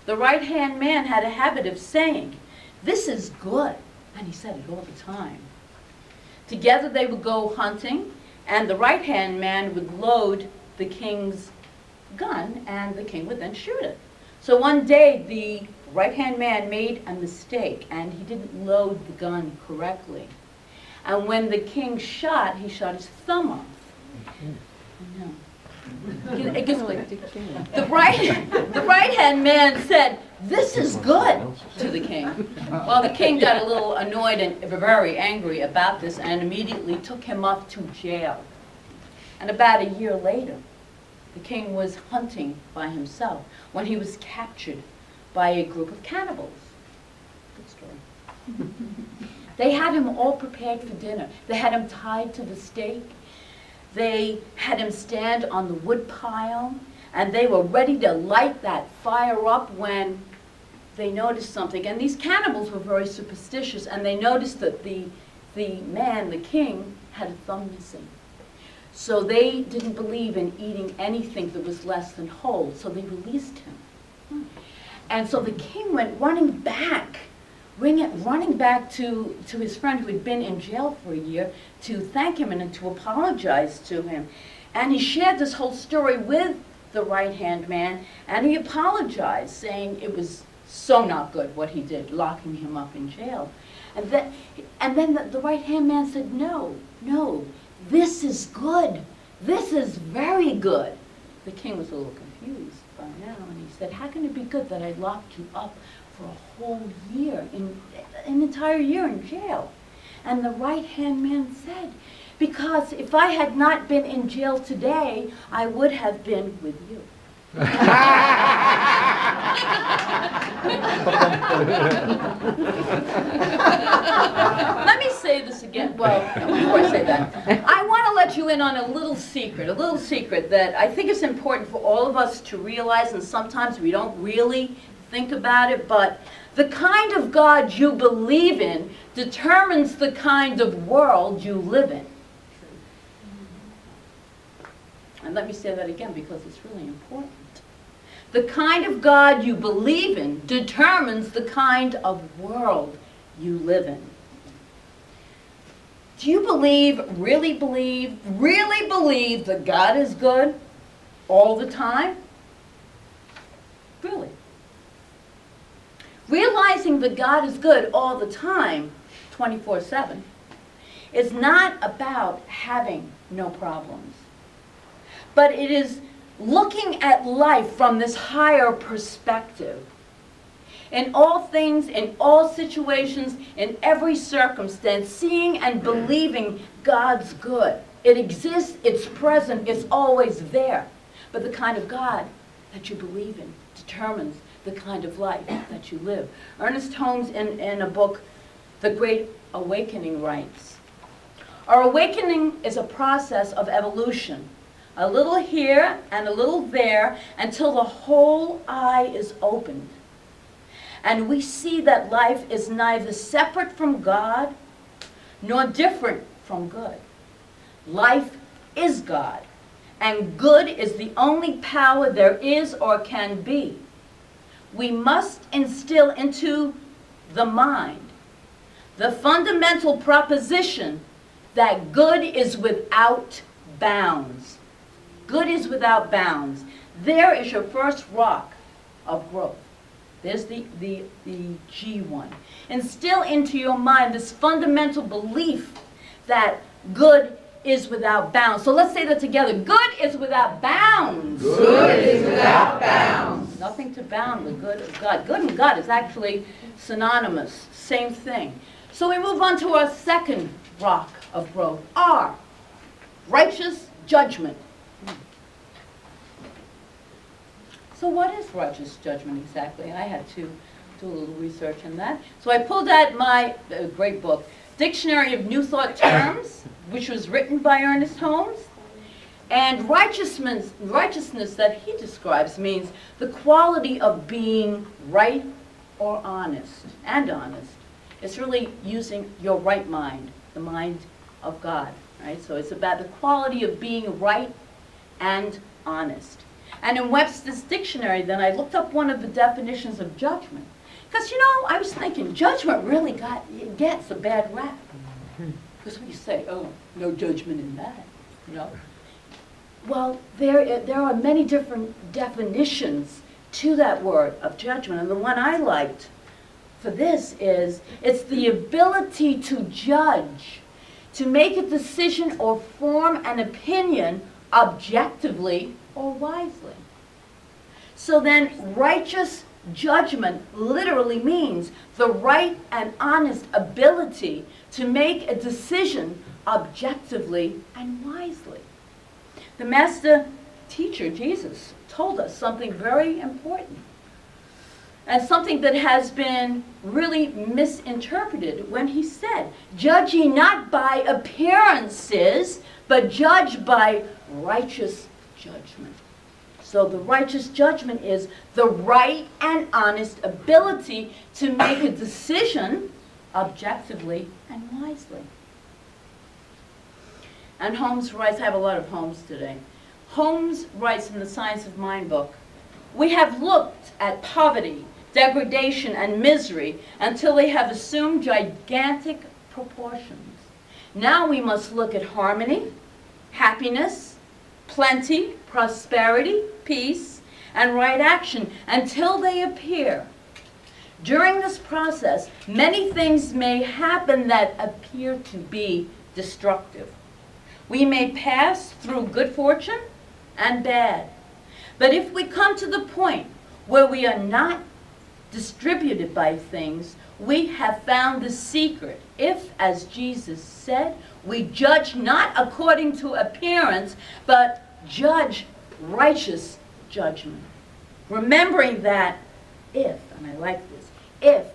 the right-hand man had a habit of saying, "This is good," and he said it all the time. Together they would go hunting, and the right-hand man would load the king's gun, and the king would then shoot it. So one day the right-hand man made a mistake, and he didn't load the gun correctly. And when the king shot, he shot his thumb off. I know. It gets like the right-hand man said, "This is good," to the king. Well, the king got a little annoyed and very angry about this, and immediately took him up to jail. And about a year later, the king was hunting by himself when he was captured by a group of cannibals. Good story. They had him all prepared for dinner. They had him tied to the stake. They had him stand on the wood pile, and they were ready to light that fire up when they noticed something. And these cannibals were very superstitious, and they noticed that the man, the king, had a thumb missing. So they didn't believe in eating anything that was less than whole, so they released him. And so the king went running back to his friend who had been in jail for a year to thank him and to apologize to him. And he shared this whole story with the right-hand man, and he apologized, saying it was so not good what he did, locking him up in jail. And then the right-hand man said, no, this is good. This is very good. The king was a little confused by now, and he said, "How can it be good that I locked you up for a whole year, an entire year in jail?" And the right-hand man said, "Because if I had not been in jail today, I would have been with you." Let me say this again. Well, before I say that, I want to let you in on a little secret that I think is important for all of us to realize, and sometimes we don't really think about it, but the kind of God you believe in determines the kind of world you live in. And let me say that again because it's really important. The kind of God you believe in determines the kind of world you live in. Do you really believe that God is good all the time? Really? Realizing that God is good all the time, 24/7, is not about having no problems, but it is looking at life from this higher perspective. In all things, in all situations, in every circumstance, seeing and believing God's good. It exists, it's present, it's always there. But the kind of God that you believe in determines the kind of life that you live. Ernest Holmes, in a book, The Great Awakening, writes, "Our awakening is a process of evolution, a little here and a little there until the whole eye is opened. And we see that life is neither separate from God nor different from good. Life is God, and good is the only power there is or can be. We must instill into the mind the fundamental proposition that good is without bounds. Good is without bounds. There is your first rock of growth." There's the G one. Instill into your mind this fundamental belief that good is without bounds. So let's say that together. Good is without bounds. Good is without bounds. Nothing to bound the good of God. Good and God is actually synonymous. Same thing. So we move on to our second rock of growth. R. Righteous judgment. So what is righteous judgment exactly? I had to do a little research on that. So I pulled out my great book, Dictionary of New Thought Terms, which was written by Ernest Holmes. And righteousness that he describes means the quality of being right or honest, and honest. It's really using your right mind, the mind of God, right? So it's about the quality of being right and honest. And in Webster's dictionary, then I looked up one of the definitions of judgment. Because, you know, I was thinking, judgment really gets a bad rap. Because we say, oh, no judgment in that, you know. Well, there are many different definitions to that word of judgment. And the one I liked for this is, it's the ability to judge, to make a decision or form an opinion objectively or wisely. So then, righteous judgment literally means the right and honest ability to make a decision objectively and wisely. The master teacher, Jesus, told us something very important, and something that has been really misinterpreted when he said, "Judge ye not by appearances, but judge by righteous judgment." So the righteous judgment is the right and honest ability to make a decision objectively and wisely. And Holmes writes, I have a lot of Holmes today. Holmes writes in the Science of Mind book, "We have looked at poverty, degradation, and misery until they have assumed gigantic proportions. Now we must look at harmony, happiness, plenty, prosperity, peace, and right action until they appear. During this process, many things may happen that appear to be destructive. We may pass through good fortune and bad. But if we come to the point where we are not distributed by things, we have found the secret. If, as Jesus said, we judge not according to appearance, but judge righteous judgment. Remembering that if, and I like this, if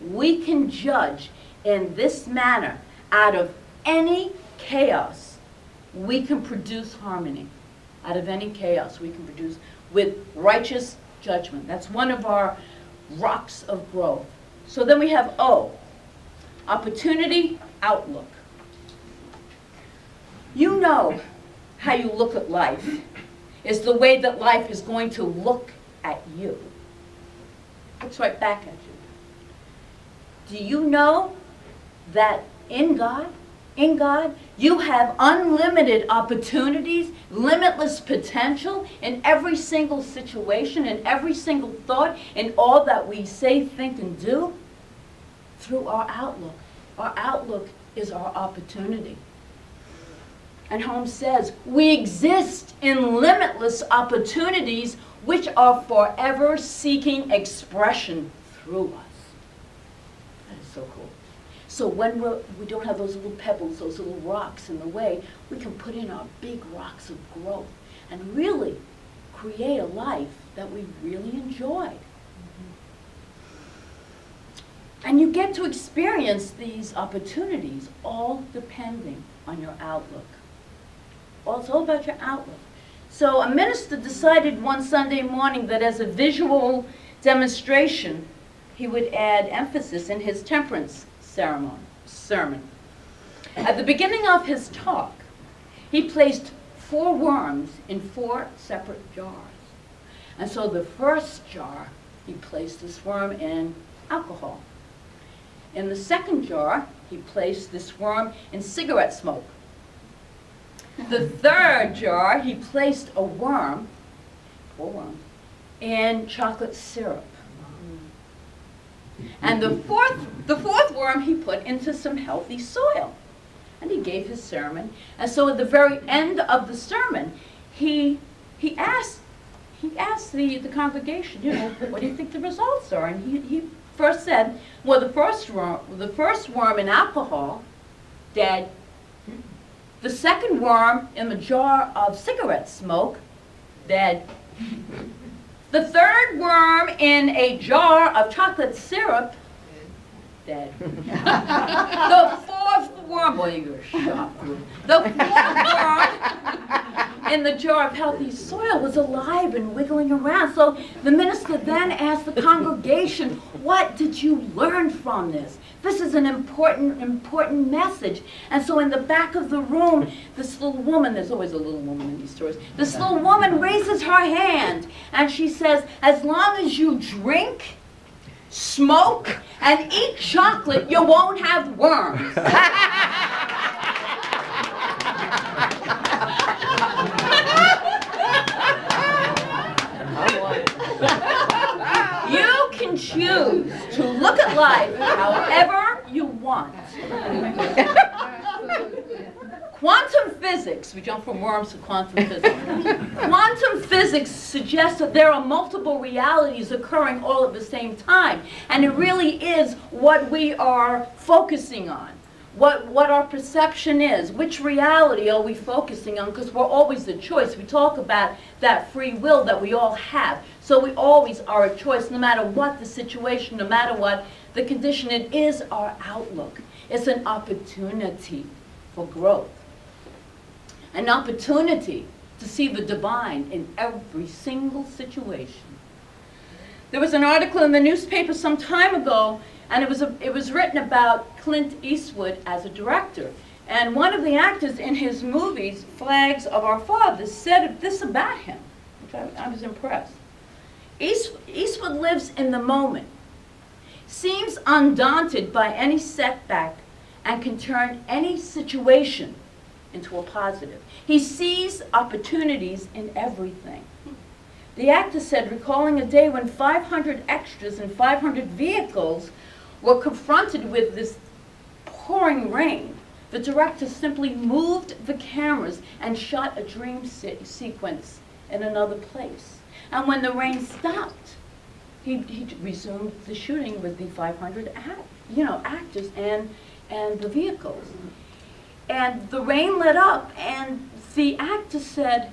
we can judge in this manner out of any chaos, we can produce harmony. Out of any chaos, we can produce with righteous judgment. That's one of our rocks of growth. So then we have O, opportunity, outlook. You know how you look at life is the way that life is going to look at you. Looks right back at you. Do you know that in God, you have unlimited opportunities, limitless potential in every single situation, in every single thought, in all that we say, think, and do? Through our outlook. Our outlook is our opportunity. And Holmes says, we exist in limitless opportunities which are forever seeking expression through us. That is so cool. So when we don't have those little pebbles, those little rocks in the way, we can put in our big rocks of growth and really create a life that we really enjoy. And you get to experience these opportunities, all depending on your outlook. It's all about your outlook. So a minister decided one Sunday morning that as a visual demonstration, he would add emphasis in his temperance sermon. At the beginning of his talk, he placed 4 worms in 4 separate jars. And so the first jar, he placed this worm in alcohol. In the second jar, he placed this worm in cigarette smoke. The third jar, he placed a worm, 4 worms, in chocolate syrup. And the fourth worm he put into some healthy soil. And he gave his sermon. And so at the very end of the sermon, he asked the congregation, you know, what do you think the results are? And he first said, well, the first worm in alcohol, dead. The second worm in the jar of cigarette smoke, dead. The third worm in a jar of chocolate syrup, dead. The fourth worm, boy, you're sharp. The fourth worm in the jar of healthy soil was alive and wiggling around. So the minister then asked the congregation, what did you learn from this? This is an important message. And so in the back of the room, this little woman, there's always a little woman in these stories, this little woman raises her hand and she says, as long as you drink, smoke, and eat chocolate, you won't have worms. You can choose to look at life however you want. Quantum physics, we jump from worms to quantum physics. Quantum physics suggests that there are multiple realities occurring all at the same time. And it really is what we are focusing on, what our perception is, which reality are we focusing on, because we're always a choice. We talk about that free will that we all have. So we always are a choice, no matter what the situation, no matter what the condition. It is our outlook. It's an opportunity for growth. An opportunity to see the divine in every single situation. There was an article in the newspaper some time ago, and it was written about Clint Eastwood as a director. And one of the actors in his movies, Flags of Our Fathers, said this about him, which I was impressed. Eastwood lives in the moment, seems undaunted by any setback, and can turn any situation into a positive. He sees opportunities in everything. The actor said, recalling a day when 500 extras and 500 vehicles were confronted with this pouring rain, the director simply moved the cameras and shot a dream sequence in another place. And when the rain stopped, he resumed the shooting with the 500 actors and the vehicles. And the rain let up, and the actor said,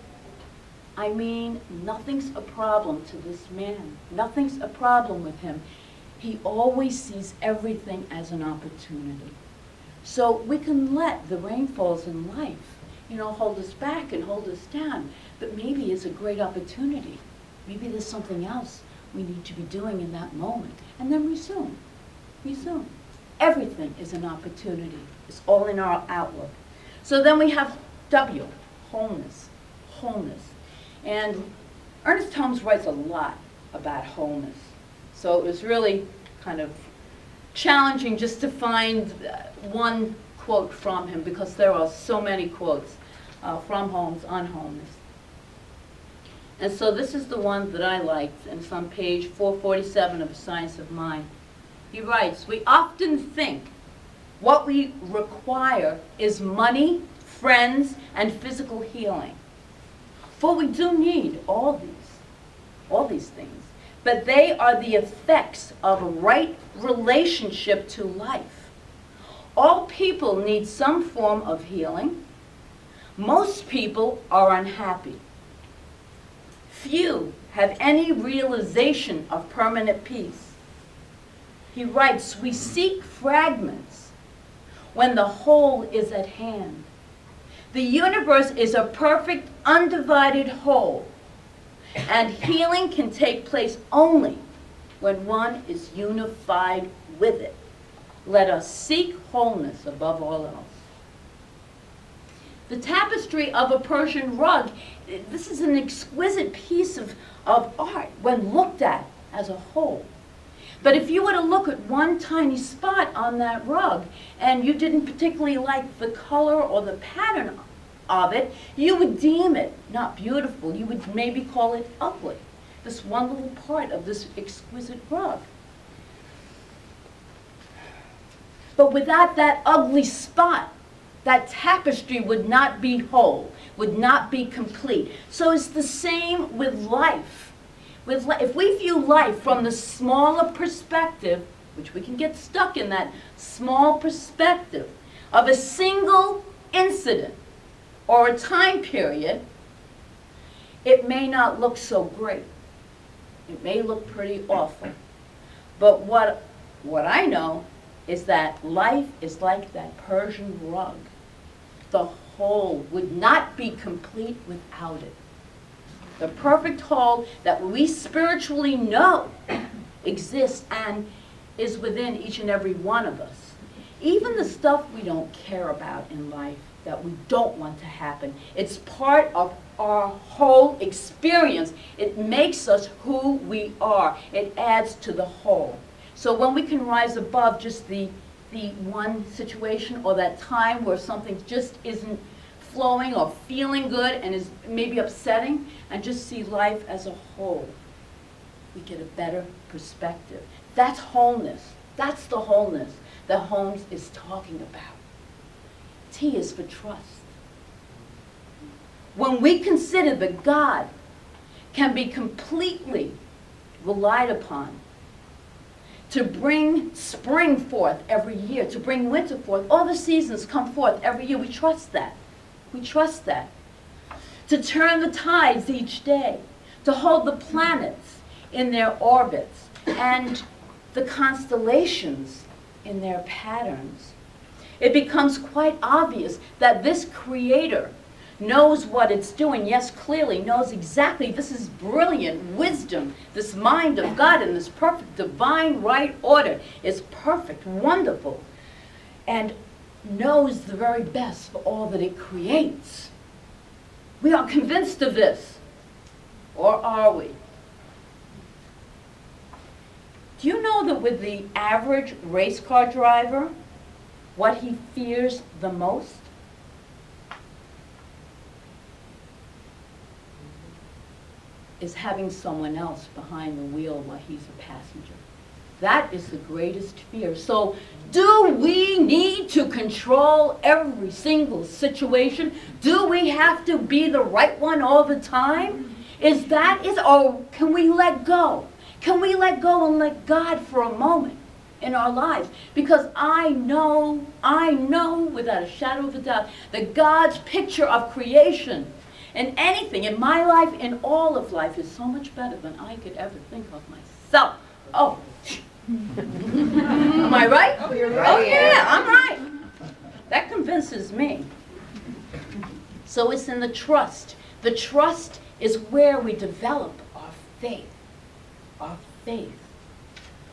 I mean, nothing's a problem to this man. Nothing's a problem with him. He always sees everything as an opportunity. So we can let the rainfalls in life, hold us back and hold us down. But maybe it's a great opportunity. Maybe there's something else we need to be doing in that moment. And then resume. Everything is an opportunity. It's all in our outlook. So then we have W, wholeness. And Ernest Holmes writes a lot about wholeness. So it was really kind of challenging just to find one quote from him, because there are so many quotes from Holmes on wholeness. And so this is the one that I liked, and it's on page 447 of The Science of Mind. He writes, we often think what we require is money, friends, and physical healing. For we do need all these things. But they are the effects of a right relationship to life. All people need some form of healing. Most people are unhappy. Few have any realization of permanent peace. He writes, we seek fragments when the whole is at hand. The universe is a perfect, undivided whole, and healing can take place only when one is unified with it. Let us seek wholeness above all else. The tapestry of a Persian rug, this is an exquisite piece of art when looked at as a whole. But if you were to look at one tiny spot on that rug and you didn't particularly like the color or the pattern of it, you would deem it not beautiful. You would maybe call it ugly, this one little part of this exquisite rug. But without that ugly spot, that tapestry would not be whole, would not be complete. So it's the same with life. If we view life from the smaller perspective, which we can get stuck in that small perspective of a single incident or a time period, it may not look so great. It may look pretty awful. But what I know is that life is like that Persian rug. The whole would not be complete without it. The perfect whole that we spiritually know exists and is within each and every one of us. Even the stuff we don't care about in life, that we don't want to happen, it's part of our whole experience. It makes us who we are. It adds to the whole. So when we can rise above just the one situation or that time where something just isn't flowing or feeling good and is maybe upsetting, and just see life as a whole, we get a better perspective. That's wholeness. That's the wholeness that Holmes is talking about. T is for trust. When we consider that God can be completely relied upon to bring spring forth every year, to bring winter forth, all the seasons come forth every year, we trust that. We trust that. To turn the tides each day, to hold the planets in their orbits, and the constellations in their patterns. It becomes quite obvious that this Creator knows what it's doing, yes, clearly knows exactly, this is brilliant wisdom, this mind of God in this perfect divine right order is perfect, wonderful, and knows the very best for all that it creates. We are convinced of this, or are we? Do you know that with the average race car driver, what he fears the most? Is having someone else behind the wheel while he's a passenger. That is the greatest fear. So, do we need to control every single situation? Do we have to be the right one all the time? Or can we let go? Can we let go and let God for a moment in our lives? Because I know without a shadow of a doubt that God's picture of creation and anything in my life, in all of life, is so much better than I could ever think of myself. Oh, am I right? Oh, you're right. Oh yeah, I'm right. That convinces me. So it's in the trust. The trust is where we develop our faith. Our faith.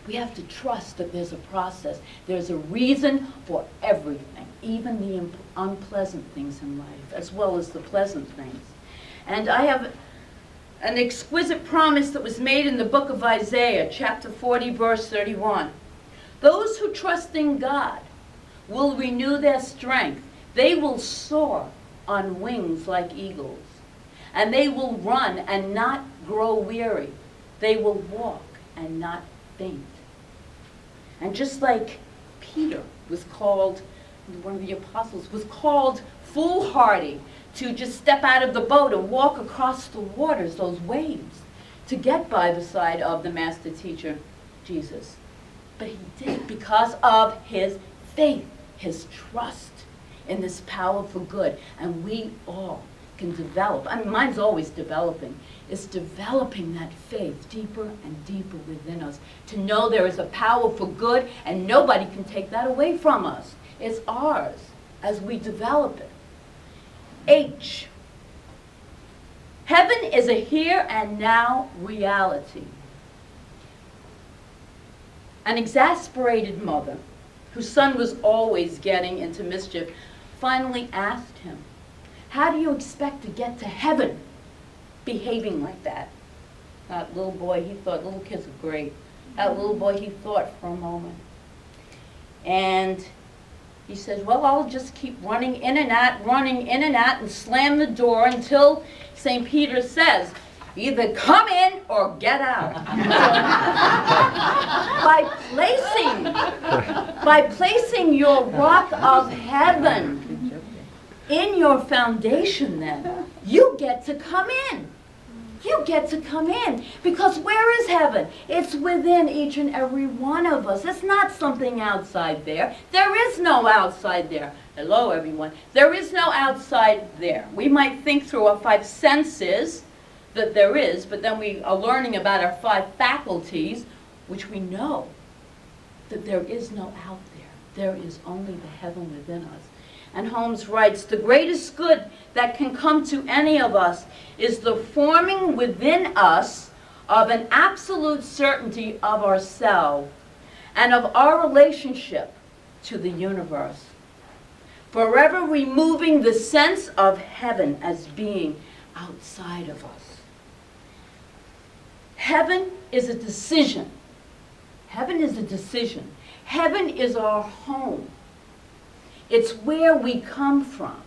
We have to trust that there's a process. There's a reason for everything, even the unpleasant things in life, as well as the pleasant things. And I have an exquisite promise that was made in the book of Isaiah, chapter 40, verse 31. Those who trust in God will renew their strength. They will soar on wings like eagles. And they will run and not grow weary. They will walk and not faint. And just like Peter was called, one of the apostles, was called foolhardy to just step out of the boat and walk across the waters, those waves, to get by the side of the master teacher, Jesus. But he did it because of his faith, his trust in this power for good. And we all can develop. I mean, mine's always developing. It's developing that faith deeper and deeper within us to know there is a power for good and nobody can take that away from us. It's ours as we develop it. H. Heaven is a here and now reality. An exasperated mother, whose son was always getting into mischief, finally asked him, "How do you expect to get to heaven behaving like that?" That little boy, he thought, little kids are great. That little boy, he thought for a moment. And he says, well, I'll just keep running in and out, and slam the door until St. Peter says, either come in or get out. by placing your rock of heaven in your foundation, then, you get to come in. You get to come in. Because where is heaven? It's within each and every one of us. It's not something outside there. There is no outside there. Hello, everyone. There is no outside there. We might think through our five senses that there is, but then we are learning about our five faculties, which we know that there is no out there. There is only the heaven within us. And Holmes writes, the greatest good that can come to any of us is the forming within us of an absolute certainty of ourselves and of our relationship to the universe, forever removing the sense of heaven as being outside of us. Heaven is a decision. Heaven is a decision. Heaven is our home. It's where we come from.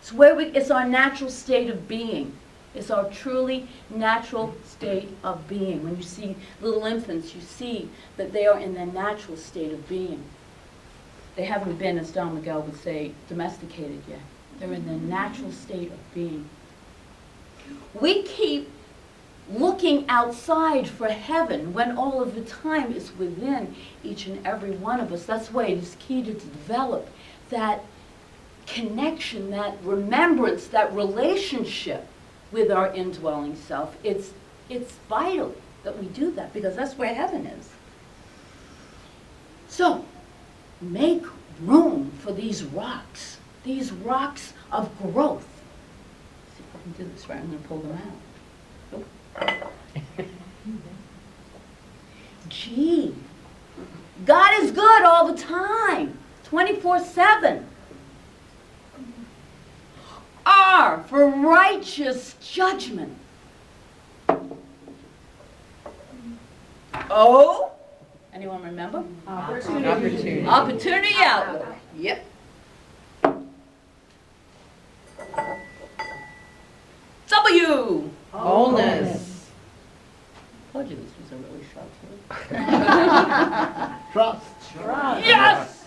It's our natural state of being. It's our truly natural state of being. When you see little infants, you see that they are in their natural state of being. They haven't been, as Don Miguel would say, domesticated yet. They're in their natural state of being. We keep looking outside for heaven when all of the time is within each and every one of us. That's why it is key to develop that connection, that remembrance, that relationship with our indwelling self. It's vital that we do that because that's where heaven is. So, make room for these rocks of growth. See if I can do this right. I'm going to pull them out. G. God is good all the time, 24/7. R for righteous judgment. O, anyone remember? Opportunity. Opportunity outlook. Yep. W. Wholeness. I told you this was a really sharp word. Trust. Yes!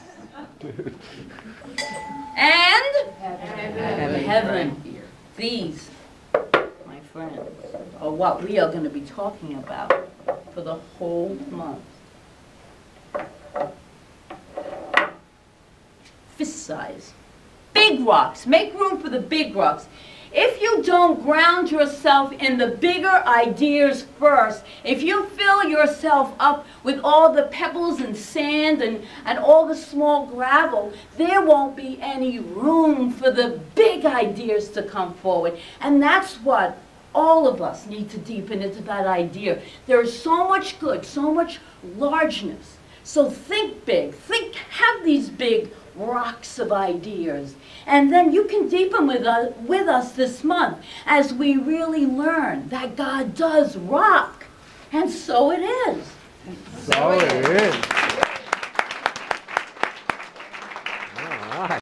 And Heaven. heaven. These, my friends, are what we are going to be talking about for the whole month. Fist size. Big rocks. Make room for the big rocks. If you don't ground yourself in the bigger ideas first, if you fill yourself up with all the pebbles and sand and all the small gravel, there won't be any room for the big ideas to come forward. And that's what all of us need to deepen into that idea. There is so much good, so much largeness. So think big. Have these big rocks of ideas. And then you can deepen with us this month as we really learn that God does rock. And so it is. So it is.